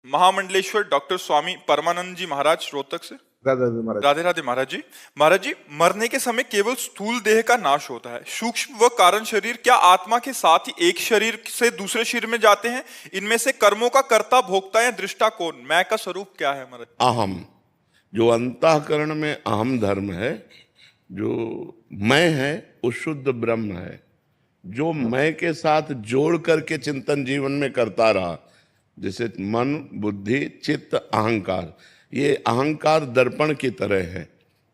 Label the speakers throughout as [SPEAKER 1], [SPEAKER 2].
[SPEAKER 1] महामंडलेश्वर doctor स्वामी परमानंद जी महाराज रोहतक से।
[SPEAKER 2] राधे राधे महाराज।
[SPEAKER 1] राधे राधे महाराज जी। महाराज जी, मरने के समय केवल स्थूल देह का नाश होता है, सूक्ष्म व कारण शरीर क्या आत्मा के साथ ही एक शरीर से दूसरे शरीर में जाते हैं? इनमें से कर्मों का कर्ता भोक्ता या दृष्टा कौन? मैं का स्वरूप क्या है महाराज?
[SPEAKER 3] अहम, जो अंतःकरण में अहम धर्म है, जो मैं है वो शुद्ध ब्रह्म है। जो मैं के साथ जोड़ करके चिंतन जीवन में करता रहा, जैसे मन, बुद्धि, चित्त, अहंकार, ये अहंकार दर्पण की तरह है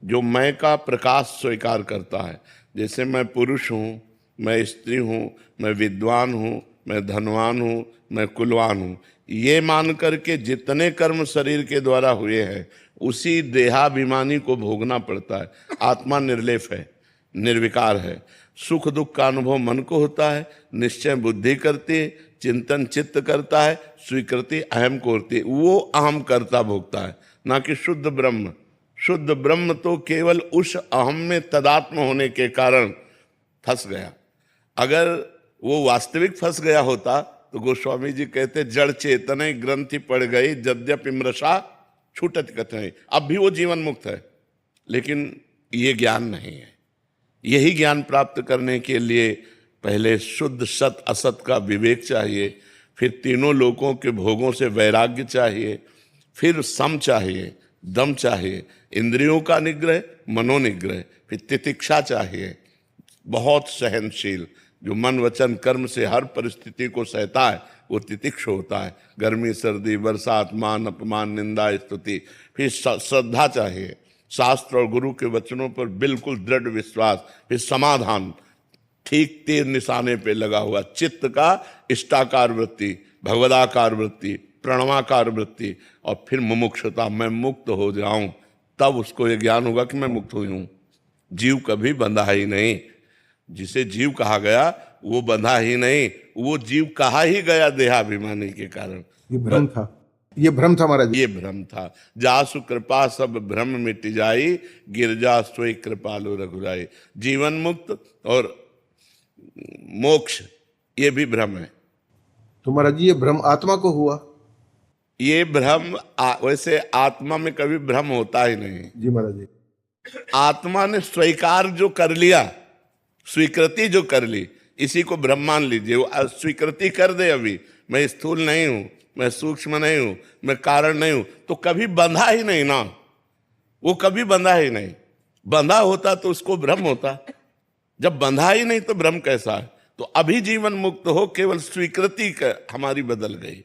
[SPEAKER 3] जो मैं का प्रकाश स्वीकार करता है। जैसे मैं पुरुष हूँ, मैं स्त्री हूँ, मैं विद्वान हूँ, मैं धनवान हूँ, मैं कुलवान हूँ, ये मान करके जितने कर्म शरीर के द्वारा हुए हैं उसी देहाभिमानी को भोगना पड़ता है। आत्मा निर्लेप है, निर्विकार है। सुख दुख का अनुभव मन को होता है, निश्चय बुद्धि करती है, चिंतन चित्त करता है, स्वीकृति अहम को होती है। वो अहम करता भोगता है, ना कि शुद्ध ब्रह्म। शुद्ध ब्रह्म तो केवल उस अहम में तदात्म होने के कारण फंस गया। अगर वो वास्तविक फंस गया होता तो गोस्वामी जी कहते जड़ चेतन ग्रंथि पड़ गई यद्यपि मृषा छूटत कथन। अब भी वो जीवन मुक्त है, लेकिन ये ज्ञान नहीं है। यही ज्ञान प्राप्त करने के लिए पहले शुद्ध सत असत का विवेक चाहिए, फिर तीनों लोकों के भोगों से वैराग्य चाहिए, फिर सम चाहिए, दम चाहिए, इंद्रियों का निग्रह, मनोनिग्रह, फिर तितिक्षा चाहिए, बहुत सहनशील, जो मन वचन कर्म से हर परिस्थिति को सहता है वो तितिक्ष होता है। गर्मी सर्दी बरसात मान अपमान निंदा स्तुति। फिर श्रद्धा चाहिए, शास्त्र और गुरु के वचनों पर बिल्कुल दृढ़ विश्वास। फिर समाधान, ठीक तीर निशाने पे लगा हुआ। चित्त का इष्टाकार वृत्ति, भगवदाकार वृत्ति, प्रणवाकार वृत्ति, और फिर मुमुक्षुता, मैं मुक्त हो जाऊं, तब उसको ये ज्ञान होगा कि मैं मुक्त हुई हूं। जीव कभी बंधा ही नहीं। जिसे जीव कहा गया वो बंधा ही नहीं, वो जीव कहा ही गया देहाभिमानी के कारण।
[SPEAKER 2] ये भ्रम था, ये भ्रम था महाराज।
[SPEAKER 3] ये भ्रम था। जासु कृपा सब भ्रम मिट जाई, गिरजा सोई कृपालु रघुराई। जीवन मुक्त और मोक्ष ये भी भ्रम है।
[SPEAKER 2] तो महाराज जी, ये भ्रम आत्मा को हुआ?
[SPEAKER 3] ये भ्रम वैसे आत्मा में कभी भ्रम होता ही नहीं।
[SPEAKER 2] जी महाराज जी।
[SPEAKER 3] आत्मा ने स्वीकार जो कर लिया, स्वीकृति जो कर ली, इसी को भ्रम मान लीजिए। वो स्वीकृति कर दे, अभी मैं स्थूल नहीं हूं, मैं सूक्ष्म नहीं हूं, मैं कारण नहीं हूं, तो कभी बंधा ही नहीं ना। वो कभी बंधा ही नहीं। बंधा होता तो उसको भ्रम होता। जब बंधा ही नहीं तो भ्रम कैसा है? तो अभी जीवन मुक्त हो, केवल स्वीकृति हमारी बदल गई।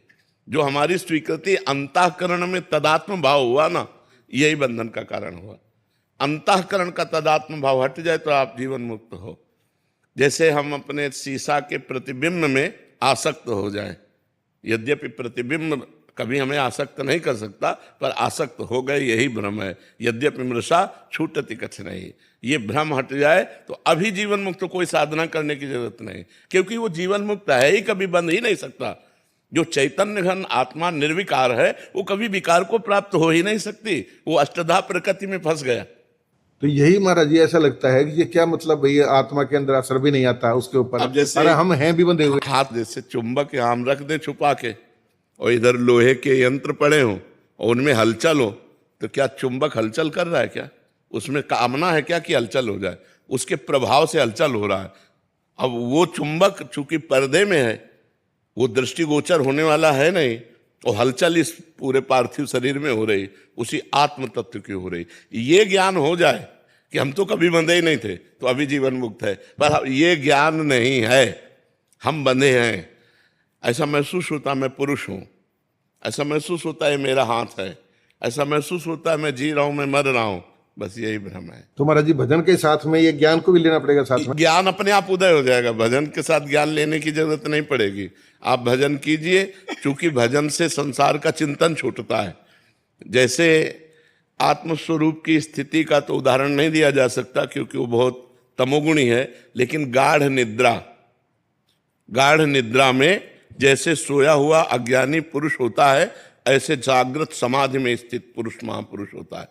[SPEAKER 3] जो हमारी स्वीकृति अंतःकरण में तदात्म भाव हुआ ना, यही बंधन का कारण हुआ। अंतःकरण का तदात्म भाव हट जाए तो आप जीवन मुक्त हो। जैसे हम अपने शीशा के प्रतिबिंब में आसक्त हो जाए, यद्यपि प्रतिबिंब कभी हमें आसक्त नहीं कर सकता, पर आसक्त हो गए, यही भ्रम है। यद्यपि मृषा छूटति कछ नहीं। ये भ्रम हट जाए तो अभी जीवन मुक्त, कोई साधना करने की जरूरत नहीं, क्योंकि वो जीवन मुक्त है ही, कभी बंध ही नहीं सकता। जो चैतन्य घन आत्मा निर्विकार है वो कभी विकार को प्राप्त हो ही नहीं सकती। वो अष्टधा प्रकृति में फंस गया।
[SPEAKER 2] तो यही महाराज जी ऐसा लगता है कि ये क्या मतलब भैया, आत्मा के अंदर असर भी नहीं आता उसके ऊपर।
[SPEAKER 3] अब जैसे
[SPEAKER 2] अरे हम हैं भी बंधे हुए।
[SPEAKER 3] हाथ जैसे चुंबक हम रख दे छुपा के, और इधर लोहे के यंत्र पड़े हों और उनमें हलचल हो, तो क्या चुंबक हलचल कर रहा है? क्या उसमें कामना है क्या कि हलचल हो जाए? उसके प्रभाव से हलचल हो रहा है। अब वो चुंबक चूंकि पर्दे में है, वो दृष्टिगोचर होने वाला है नहीं, और हलचल इस पूरे पार्थिव शरीर में हो रही, उसी आत्म तत्व की हो रही। ये ज्ञान हो जाए कि हम तो कभी बंधे ही नहीं थे, तो अभी जीवन मुक्त है। पर ये ज्ञान नहीं है, हम बंधे हैं। ऐसा महसूस होता मैं पुरुष हूं, ऐसा महसूस होता है मेरा हाथ है, ऐसा महसूस होता है मैं जी रहा हूं, मैं मर रहा हूं। बस यही भ्रम है।
[SPEAKER 2] तो महाराज जी, भजन के साथ में ये ज्ञान को भी लेना पड़ेगा साथ में?
[SPEAKER 3] ज्ञान अपने आप उदय हो जाएगा, भजन के साथ ज्ञान लेने की जरूरत नहीं पड़ेगी। आप भजन कीजिए, क्योंकि भजन से संसार का चिंतन छूटता है। जैसे आत्मस्वरूप की स्थिति का तो उदाहरण नहीं दिया जा सकता, क्योंकि वो बहुत तमोगुणी है, लेकिन गाढ़ निद्रा में जैसे सोया हुआ अज्ञानी पुरुष होता है, ऐसे जागृत समाधि में स्थित पुरुष महापुरुष होता है।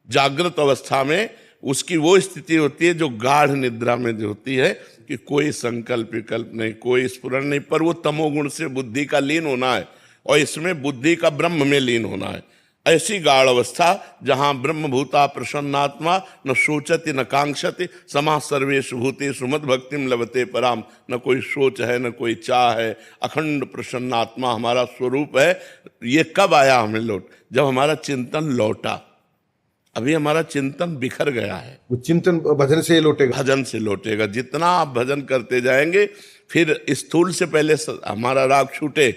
[SPEAKER 3] जागृत अवस्था में उसकी वो स्थिति होती है जो गाढ़ निद्रा में जो होती है, कि कोई संकल्प विकल्प नहीं, कोई स्फुरण नहीं, पर वो तमोगुण से बुद्धि का लीन होना है। और इसमें बुद्धि का ब्रह्म में लीन होना है। ऐसी गाढ़ अवस्था जहां ब्रह्म भूता प्रसन्नात्मा न सोचति न कांक्षति समा सर्वेषु भूतेषु मद भक्तिम लभते पराम। न कोई सोच है न कोई चाह है, अखंड प्रसन्नात्मा हमारा स्वरूप है। ये कब आया हमें लौट? जब हमारा चिंतन लौटा। अभी हमारा चिंतन बिखर गया है।
[SPEAKER 2] वो चिंतन भजन से लौटेगा।
[SPEAKER 3] भजन से लौटेगा। जितना आप भजन करते जाएंगे, फिर स्थूल से पहले हमारा राग छूटे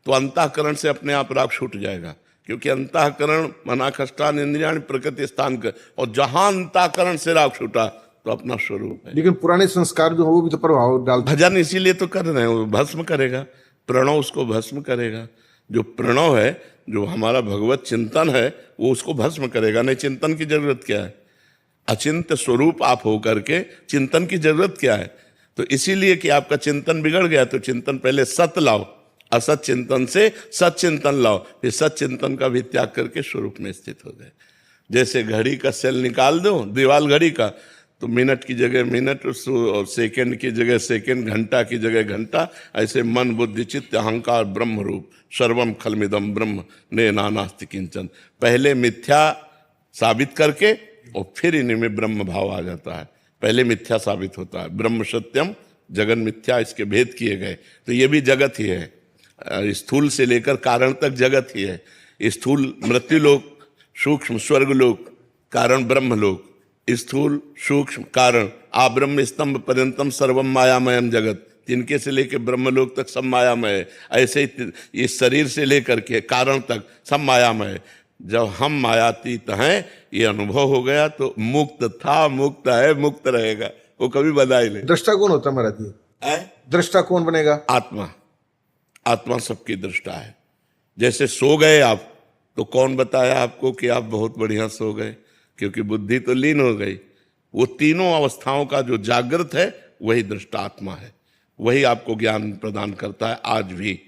[SPEAKER 3] तो अंतःकरण से अपने आप राग छूट जाएगा, क्योंकि अंतःकरण मनाखष्टान इंद्रियाण प्रकृति स्थान कर, और जहां अंतःकरण से राग छूटा तो अपना स्वरूप है।
[SPEAKER 2] लेकिन पुराने संस्कार जो हो वो भी तो प्रभाव डालते।
[SPEAKER 3] भजन इसीलिए तो कर रहे हैं, वो भस्म करेगा, प्रणव उसको भस्म करेगा। जो प्रणव है, जो हमारा भगवत चिंतन है, वो उसको भस्म करेगा। नहीं, चिंतन की जरूरत क्या है? अचिंत्य स्वरूप आप हो करके चिंतन की जरूरत क्या है? तो इसीलिए कि आपका चिंतन बिगड़ गया, तो चिंतन पहले सत लाओ, असत चिंतन से सत चिंतन लाओ, फिर सत चिंतन का भी त्याग करके स्वरूप में स्थित हो गए। जैसे घड़ी का सेल निकाल दो, दीवाल घड़ी का, तो मिनट की जगह मिनट, और सेकंड की जगह सेकंड, घंटा की जगह घंटा, ऐसे मन बुद्धि चित्त अहंकार ब्रह्म रूप सर्वम खलमिदम ब्रह्म ने नानास्ति किंचन। पहले मिथ्या साबित करके और फिर इन्हीं में ब्रह्म भाव आ जाता है। पहले मिथ्या साबित होता है, ब्रह्म सत्यम जगन मिथ्या, इसके भेद किए गए। तो ये भी जगत ही है, स्थूल से लेकर कारण तक जगत ही है। स्थूल मृत्युलोक, सूक्ष्म स्वर्गलोक, कारण ब्रह्मलोक, स्थूल सूक्ष्म कारण आ ब्रह्म स्तंभ पर्यंतम सर्वम मायामयम जगत। तिनके से लेकर ब्रह्मलोक तक सब मायामय है। ऐसे ही इस शरीर से लेकर के कारण तक सब मायामय है। जब हम मायातीत हैं, ये अनुभव हो गया तो मुक्त था, मुक्त है, मुक्त रहेगा, वो कभी बदल नहीं।
[SPEAKER 2] दृष्टा कौन होता है महाराज जी? दृष्टा कौन बनेगा?
[SPEAKER 3] आत्मा। आत्मा सबकी दृष्टा है। जैसे सो गए आप, तो कौन बताया आपको कि आप बहुत बढ़िया सो गए? क्योंकि बुद्धि तो लीन हो गई। वो तीनों अवस्थाओं का जो जागृत है, वही दृष्टा आत्मा है। वही आपको ज्ञान प्रदान करता है। आज भी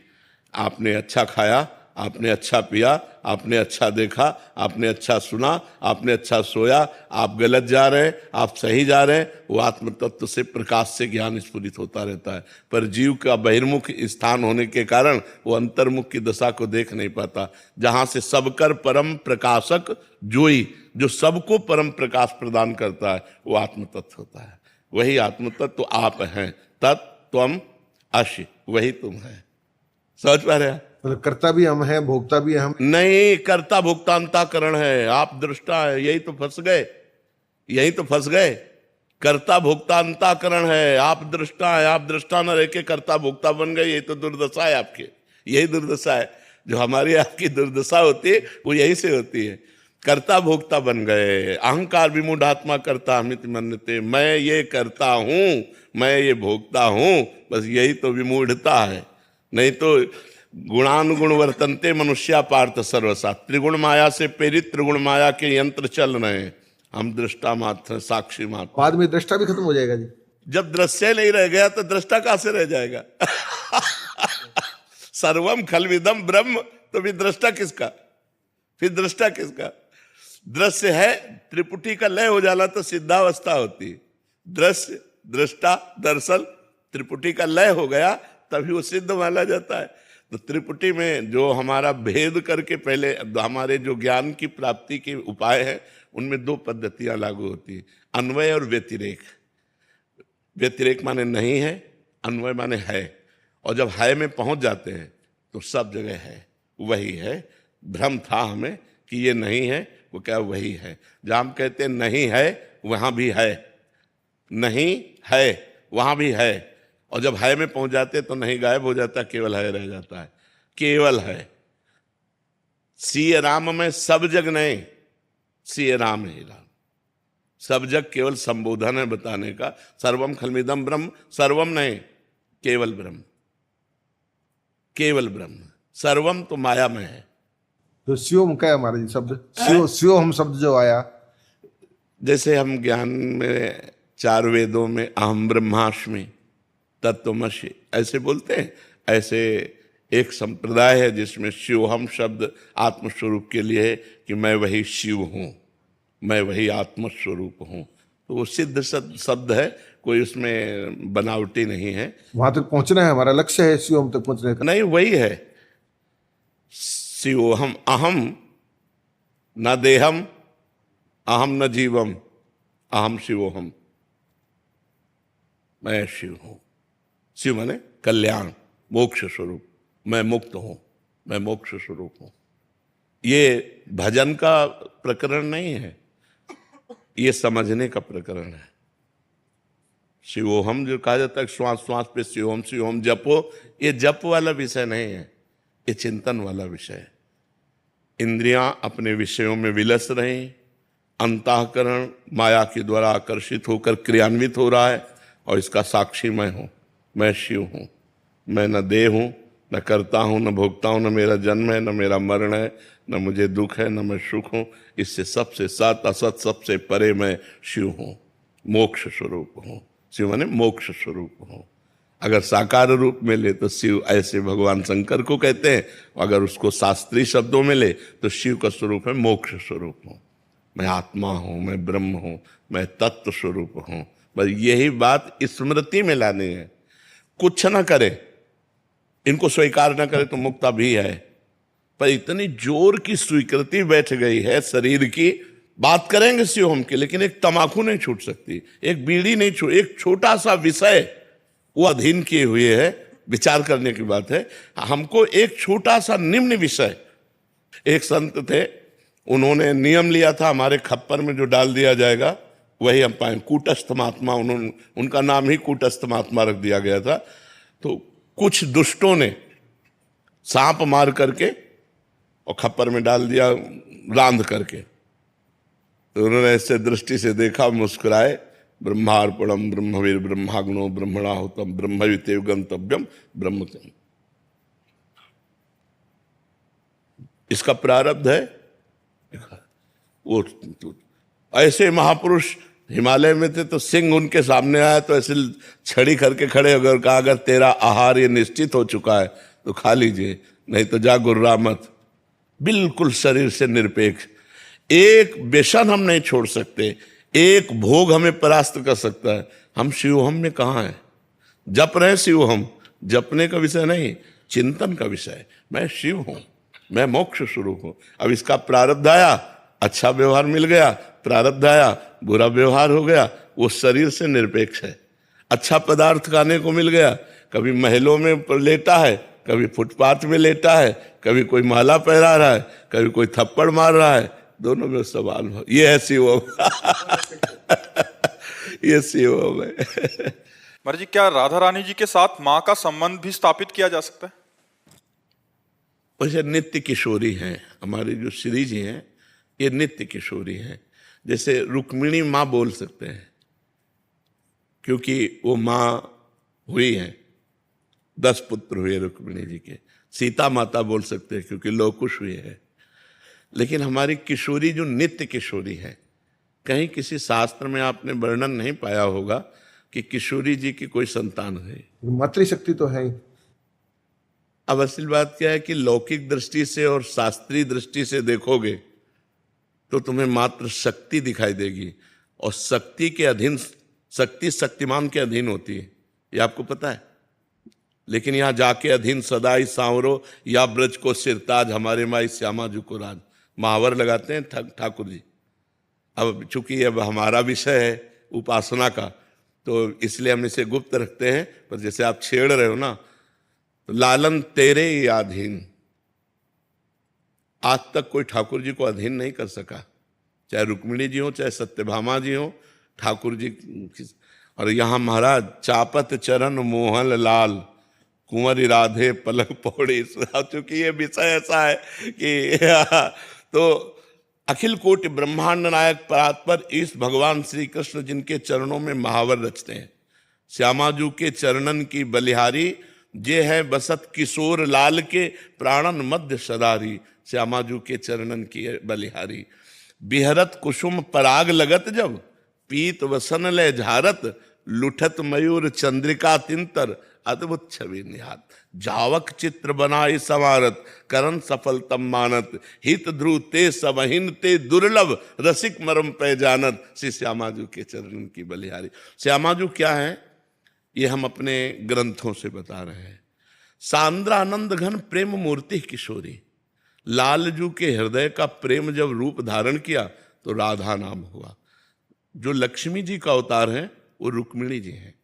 [SPEAKER 3] आपने अच्छा खाया, आपने अच्छा पिया, आपने अच्छा देखा, आपने अच्छा सुना, आपने अच्छा सोया, आप गलत जा रहे हैं, आप सही जा रहे हैं, वो आत्म तत्व से प्रकाश से ज्ञान स्फुरित होता रहता है। पर जीव का बहिर्मुख स्थान होने के कारण वो अंतर्मुख की दशा को देख नहीं पाता। जहां से सबकर परम प्रकाशक जोई, जो सबको परम प्रकाश प्रदान करता है, वो आत्म तत्व होता है। वही आत्म तत्व आप हैं। तत्त्वम अश्य, वही तुम है। समझ पा रहे हैं?
[SPEAKER 2] मतलब कर्ता भी हम हैं, भोक्ता भी हम
[SPEAKER 3] नहीं, कर्ता भोक्ता अंतःकरण है, आप दृष्टा है। यही तो फंस गए, यही तो फंस गए। कर्ता भोक्ता अंतःकरण है, आप दृष्टा है। आप दृष्टा न रह के कर्ता भोक्ता बन गए, यही तो दुर्दशा है आपकी। यही दुर्दशा है। जो हमारी आपकी दुर्दशा होती है, वो यही से होती है। कर्ता भोक्ता बन गए। अहंकार विमूढ़ात्मा कर्ता अमित मन्यते, मैं ये करता हूं, मैं ये भोगता हूं, बस यही तो विमूढ़ता है। नहीं तो गुणानुगुण वर्तनते मनुष्या पार्थ सर्वसा। त्रिगुण माया से प्रेरित त्रिगुण माया के यंत्र चल रहे हैं। हम दृष्टा मात्र, साक्षी मात्र।
[SPEAKER 2] बाद में दृष्टा भी खत्म हो जाएगा जी।
[SPEAKER 3] जब दृश्य नहीं रह गया तो दृष्टा कहां से रह जाएगा? सर्वम खलविदम ब्रह्म, तो फिर दृष्टा किसका? फिर दृष्टा किसका? दृश्य है, त्रिपुटी का लय हो जाना तो सिद्धावस्था होती है। दृश्य, दृष्टा, दर्शन, त्रिपुटी का लय हो गया तभी वो सिद्ध माना जाता है। तो त्रिपुटी में जो हमारा भेद करके पहले हमारे जो ज्ञान की प्राप्ति के उपाय हैं, उनमें दो पद्धतियां लागू होती है, अन्वय और व्यतिरेक। व्यतिरेक माने नहीं है, अन्वय माने है। और जब है में पहुंच जाते हैं तो सब जगह है, वही है। भ्रम था हमें कि ये नहीं है, वो क्या वही है। जहां हम कहते हैं नहीं है, वहां भी है, नहीं है वहां भी है। और जब है में पहुंच जाते तो नहीं गायब हो जाता, केवल है रह जाता है। केवल है। सी राम में सब जग नहीं, सी राम ही राम। सब जग केवल संबोधन है बताने का। सर्वम खलमिदम ब्रह्म, सर्वम नहीं, केवल ब्रह्म, केवल ब्रह्म। सर्वम तो माया में है।
[SPEAKER 2] तो शिवम क्या है हमारा जी शब्द? शिव हम शब्द जो आया,
[SPEAKER 3] जैसे हम ज्ञान में 4 वेदों में अहम ब्रह्मास्मि तत्वमसि ऐसे बोलते हैं, ऐसे एक संप्रदाय है जिसमें शिवहम शब्द आत्मस्वरूप के लिए है कि मैं वही शिव हूँ, मैं वही आत्मस्वरूप हूँ। तो वो सिद्ध शब्द है, कोई उसमें बनावटी नहीं है।
[SPEAKER 2] वहां तक पहुंचना है, हमारा लक्ष्य है शिवम तक पहुंचने का।
[SPEAKER 3] नहीं, वही है, शिवोहम अहम न देहम अहम न जीवम अहम शिवोहम, मैं शिव हूं। शिव माने कल्याण, मोक्ष स्वरूप, मैं मुक्त हूं, मैं मोक्ष स्वरूप हूं। ये भजन का प्रकरण नहीं है, ये समझने का प्रकरण है। शिवोहम जो कहा जाता है श्वास श्वास पे शिवोहम शिवोहम जपो, ये जप वाला विषय नहीं है, ये चिंतन वाला विषय है। इंद्रियां अपने विषयों में विलस रही, अंतःकरण माया के द्वारा आकर्षित होकर क्रियान्वित हो रहा है, और इसका साक्षी मैं हूं, मैं शिव हूं। मैं न देह हूं, न करता हूं, न भोगता हूं, न मेरा जन्म है, न मेरा मरण है, न मुझे दुख है, न मैं सुख हूं। इससे सबसे सत असत सबसे परे मैं शिव हूं, मोक्ष स्वरूप हूं। शिव माने मोक्ष स्वरूप हूं। अगर साकार रूप में ले तो शिव ऐसे भगवान शंकर को कहते हैं, अगर उसको शास्त्रीय शब्दों में ले तो शिव का स्वरूप है मोक्ष स्वरूप हूं। मैं आत्मा हूं, मैं ब्रह्म हूं, मैं तत्व स्वरूप हूं। बस यही बात स्मृति में लानी है। कुछ ना करे, इनको स्वीकार ना करे तो मुक्ता भी है, पर इतनी जोर की स्वीकृति बैठ गई है शरीर की। बात करेंगे शिवम की, लेकिन एक तमाकू नहीं छूट सकती, एक बीड़ी नहीं छूट, एक छोटा सा विषय वो अधीन किए हुए है। विचार करने की बात है। हमको एक छोटा सा निम्न विषय, एक संत थे, उन्होंने नियम लिया था हमारे खप्पर में जो डाल दिया जाएगा वही हम पाए। कूटस्थ महात्मा, उन्होंने उनका नाम ही कूटस्थ महात्मा रख दिया गया था। तो कुछ दुष्टों ने सांप मार करके और खप्पर में डाल दिया रांध करके। तो उन्होंने ऐसे दृष्टि से देखा, मुस्कुराए, ब्रह्मार्पणम ब्रह्मवीर ब्रह्माग्नो ब्रह्मणाहुतम ब्रह्मवितेव गंतव्यम ब्रह्म। इसका प्रारब्ध है। वो ऐसे महापुरुष हिमालय में थे, तो सिंह उनके सामने आया तो ऐसे छड़ी करके खड़े होकर कहा, अगर तेरा आहार ये निश्चित हो चुका है तो खा लीजिए, नहीं तो जा गुर्रा मत। बिल्कुल शरीर से निरपेक्ष। एक व्यसन हम नहीं छोड़ सकते, एक भोग हमें परास्त कर सकता है। हम शिवहम में कहाँ हैं? जप रहे शिवहम, जपने का विषय नहीं, चिंतन का विषय है। मैं शिव हूं, मैं मोक्ष स्वरूप हूं। अब इसका प्रारब्ध आया, अच्छा व्यवहार मिल गया, प्रारब्ध आया, बुरा व्यवहार हो गया, वो शरीर से निरपेक्ष है। अच्छा पदार्थ खाने को मिल गया, कभी महलों में लेटा है, कभी फुटपाथ में लेटा है, कभी कोई माला पहरा रहा है, कभी कोई थप्पड़ मार रहा है, दोनों में सवाल हो। ये है शिवम। ये शिवम है।
[SPEAKER 1] महाराज जी, क्या राधा रानी जी के साथ माँ का संबंध भी स्थापित किया जा सकता है?
[SPEAKER 3] वैसे नित्य किशोरी हैं हमारी जो श्री जी हैं, ये नित्य किशोरी हैं। जैसे रुक्मिणी माँ बोल सकते हैं क्योंकि वो माँ हुई हैं, 10 पुत्र हुए रुक्मिणी जी के। सीता माता बोल सकते हैं क्योंकि लवकुश हुए हैं। लेकिन हमारी किशोरी जो नित्य किशोरी है, कहीं किसी शास्त्र में आपने वर्णन नहीं पाया होगा कि किशोरी जी की कोई संतान है।
[SPEAKER 2] मातृशक्ति तो है ही।
[SPEAKER 3] अब असल बात क्या है कि लौकिक दृष्टि से और शास्त्रीय दृष्टि से देखोगे तो तुम्हें मात्र शक्ति दिखाई देगी, और शक्ति के अधीन, शक्ति शक्तिमान के अधीन होती है, ये आपको पता है। लेकिन यहाँ जाके अधीन सदाई सांवरो या ब्रज को सिरताज, हमारे माई श्यामा जी को राज, महावर लगाते हैं ठाकुर जी। अब चूंकि अब हमारा विषय है उपासना का, तो इसलिए हम इसे गुप्त रखते हैं। पर जैसे आप छेड़ रहे हो ना, तो लालन तेरे ही अधीन, आज तक कोई ठाकुर जी को अधीन नहीं कर सका, चाहे रुक्मिणी जी हो, चाहे सत्यभामा जी हो, ठाकुर जी। और यहाँ महाराज चापत चरण मोहन लाल, कुंवर राधे पलक पौड़ी। चूंकि ये विषय ऐसा है कि तो अखिल कोटि ब्रह्मांड नायक परात्पर इस भगवान श्री कृष्ण जिनके चरणों में महावर रचते हैं, श्यामाजू के चरणन की बलिहारी, जे है बसत किशोर लाल के प्राणन मध्य सदारी। श्यामाजू के चरणन की बलिहारी, बिहरत कुसुम पराग लगत जब, पीत वसन ले झारत, लुठत मयूर चंद्रिका तिंतर, अद्भुत छवि निहात, जावक चित्र बनाई संवारत, करण सफलतम मानत, हित ध्रुव ते सबहिन ते दुर्लभ, रसिक मरम पे जानत। श्री श्यामाजू के चरणन की बलिहारी। श्यामाजू क्या है ये हम अपने ग्रंथों से बता रहे हैं। सांद्रानंद घन प्रेम मूर्ति किशोरी, लालजू के हृदय का प्रेम जब रूप धारण किया तो राधा नाम हुआ। जो लक्ष्मी जी का अवतार है वो रुक्मिणी जी हैं।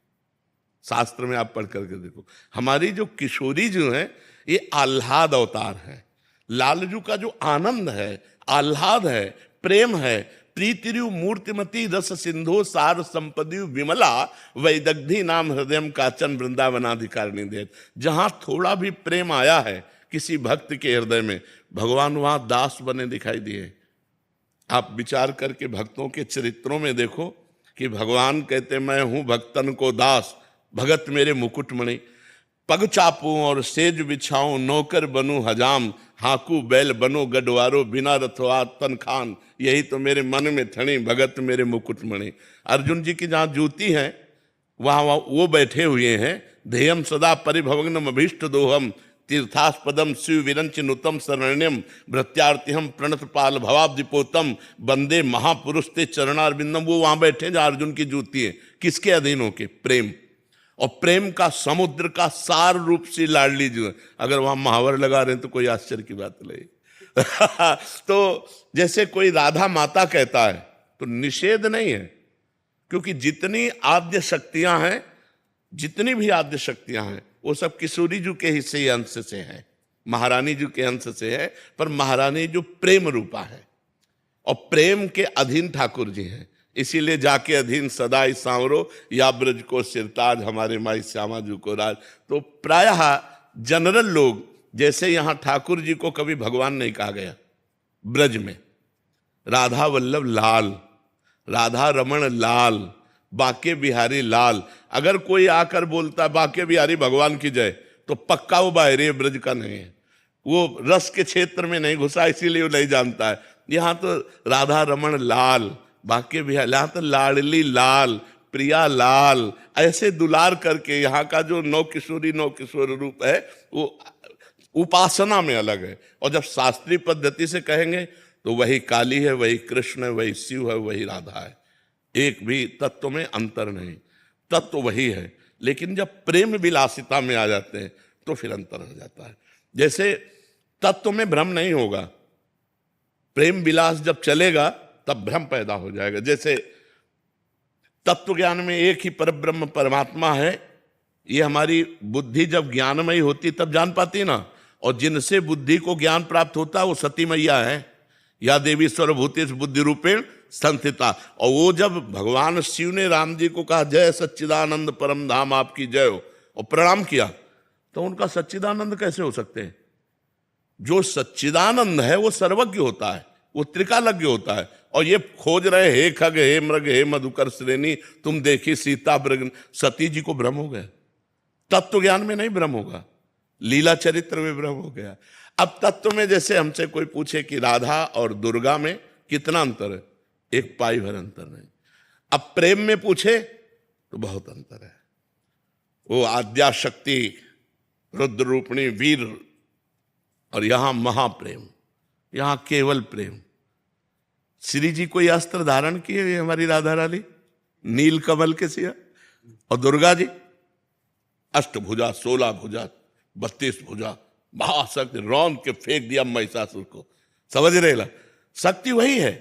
[SPEAKER 3] शास्त्र में आप पढ़ करके देखो, हमारी जो किशोरी जो है ये आह्लाद अवतार है। लालजू का जो आनंद है, आह्लाद है, प्रेम है, प्रीतिरु मूर्तिमती रस सिंधु सार संपदि विमला वैदग्धि नाम हृदयम काचन वृंदावनाधिकारिणी देत। जहां थोड़ा भी प्रेम आया है किसी भक्त के हृदय में, भगवान वहां दास बने दिखाई दिए। आप विचार करके भक्तों के चरित्रों में देखो कि भगवान कहते मैं हूं भक्तन को दास, भगत मेरे मुकुटमणि, पग चापूं और सेज बिछाऊं, नौकर बनूं हजाम, हाकू बैल बनो गडवारो, बिना रथवा तन खान, यही तो मेरे मन में थणी, भगत मेरे मुकुटमणि। अर्जुन जी की जहाँ जूती है वहाँ वो बैठे हुए हैं। ध्येयम सदा परिभवग्नम अभीष्ट दोहम, तीर्थास्पदम शिव विरंच नुतम शरण्यम, भृत्यार्तिहम प्रणत पाल भवाब्दिपोतम, वंदे महापुरुष ते चरणारविंदम। वो वहाँ बैठे जहाँ अर्जुन की जूती है। किसके अधीन होके? प्रेम। और प्रेम का समुद्र का सार रूप से लाडली जो है, अगर वहां महावर लगा रहे हैं तो कोई आश्चर्य की बात नहीं। तो जैसे कोई राधा माता कहता है तो निषेध नहीं है, क्योंकि जितनी आद्य शक्तियां हैं, जितनी भी आद्य शक्तियां हैं वो सब किशोरी जी के हिस्से अंश से है, महारानी जी के अंश से है। पर महारानी जो प्रेम रूपा है और प्रेम के अधीन ठाकुर जी हैं, इसीलिए जाके अधीन सदाई सांवरो, या ब्रज को सिरताज, हमारे माई श्यामा जी को राज। तो प्रायः जनरल लोग, जैसे यहाँ ठाकुर जी को कभी भगवान नहीं कहा गया ब्रज में, राधा वल्लभ लाल, राधा रमण लाल, बाके बिहारी लाल। अगर कोई आकर बोलता बाके बिहारी भगवान की जय, तो पक्का वो बाहरी ब्रज का नहीं है, वो रस के क्षेत्र में नहीं घुसा, इसीलिए वो नहीं जानता है। यहाँ तो राधा रमण लाल, बाके बिहारी, यहाँ तो लाडली लाल, प्रिया लाल, ऐसे दुलार करके यहाँ का जो नौ किशोर रूप है वो उपासना में अलग है। और जब शास्त्रीय पद्धति से कहेंगे तो वही काली है, वही कृष्ण है, वही शिव है, वही राधा है। एक भी तत्व में अंतर नहीं, तत्व वही है। लेकिन जब प्रेम विलासिता में आ जाते हैं तो फिर अंतर हो जाता है। जैसे तत्व में भ्रम नहीं होगा, प्रेम विलास जब चलेगा तब भ्रम पैदा हो जाएगा। जैसे तत्व ज्ञान में एक ही परब्रह्म परमात्मा है, ये हमारी बुद्धि जब ज्ञानमयी होती तब जान पाती ना। और जिनसे बुद्धि को ज्ञान प्राप्त होता है वो सती मैया है, या देवी सर्वभूतेषु बुद्धि रूपेण संस्थिता। और वो जब भगवान शिव ने राम जी को कहा जय सच्चिदानंद परम धाम आपकी जय हो, और प्रणाम किया, तो उनका सच्चिदानंद कैसे हो सकते हैं? जो सच्चिदानंद है वो सर्वज्ञ होता है, वो त्रिकालज्ञ होता है। और ये खोज रहे हे खग हे मृग हे मधुकर श्रेणी, तुम देखी सीता मृग, सती जी को भ्रम हो गया। तत्व ज्ञान में नहीं भ्रम होगा, लीला चरित्र में भ्रम हो गया। अब तत्व में जैसे हमसे कोई पूछे कि राधा और दुर्गा में कितना अंतर है, एक पाई भर अंतर नहीं। अब प्रेम में पूछे तो बहुत अंतर है। वो आद्या शक्ति रुद्र रूपिणी वीर, और यहां महाप्रेम, यहां केवल प्रेम। श्री जी कोई अस्त्र धारण किए हमारी राधा रानी, नील कमल के सिया। और दुर्गा जी अष्टभुजा, 16 भुजा, 32 भुजा, महाशक्ति, रौंद के फेंक दिया महिषासुर को। समझ रहे ला, शक्ति वही है,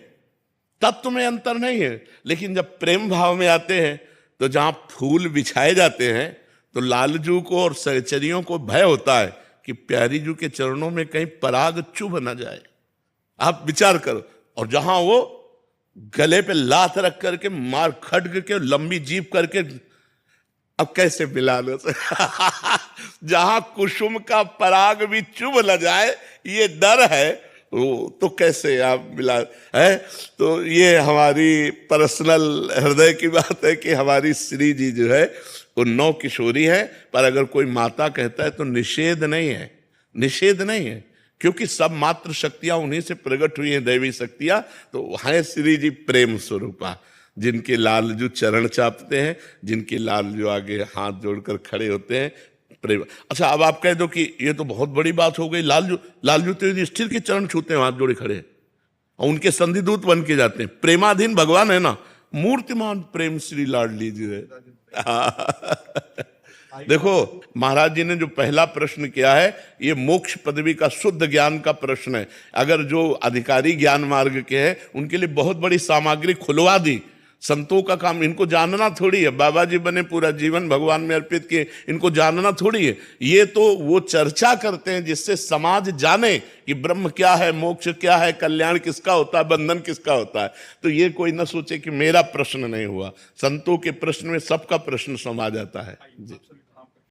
[SPEAKER 3] तत्व में अंतर नहीं है। लेकिन जब प्रेम भाव में आते हैं तो जहां फूल बिछाए जाते हैं तो लालजू को और सहचरियों को भय होता है कि प्यारी जू के चरणों में कहीं पराग चुभ न जाए। आप विचार करो। और जहां वो गले पे लात रख करके, मार खड्ग के, लंबी जीप करके, अब कैसे मिला लो जहां कुसुम का पराग भी चुभ न जाए ये डर है, वो तो कैसे आप मिला है। तो ये हमारी पर्सनल हृदय की बात है कि हमारी श्री जी जो है वो 9 किशोरी है। पर अगर कोई माता कहता है तो निषेध नहीं है, निषेध नहीं है, क्योंकि सब मात्र शक्तियां उन्हीं से प्रकट हुई हैं, दैवी शक्तियां। तो है श्री जी प्रेम स्वरूपा, जिनके लालजू चरण चापते हैं, जिनके लालजू आगे हाथ जोड़कर खड़े होते हैं, प्रेम। अच्छा, अब आप कह दो कि ये तो बहुत बड़ी बात हो गई, लालजू तो युधिष्ठिर के चरण छूते हैं, हाथ जोड़े खड़े, और उनके संधिदूत बन के जाते हैं। प्रेमाधीन भगवान है ना, मूर्तिमान प्रेम श्री लाडली जी है। देखो महाराज जी ने जो पहला प्रश्न किया है ये मोक्ष पदवी का शुद्ध ज्ञान का प्रश्न है। अगर जो अधिकारी ज्ञान मार्ग के हैं उनके लिए बहुत बड़ी सामग्री खुलवा दी। संतों का काम इनको जानना थोड़ी है, बाबा जी बने पूरा जीवन भगवान में अर्पित किए, इनको जानना थोड़ी है। ये तो वो चर्चा करते हैं जिससे समाज जाने कि ब्रह्म क्या है, मोक्ष क्या है, कल्याण किसका होता है, बंधन किसका होता है। तो ये कोई ना सोचे कि मेरा प्रश्न नहीं हुआ, संतों के प्रश्न में सबका प्रश्न समा जाता है जी।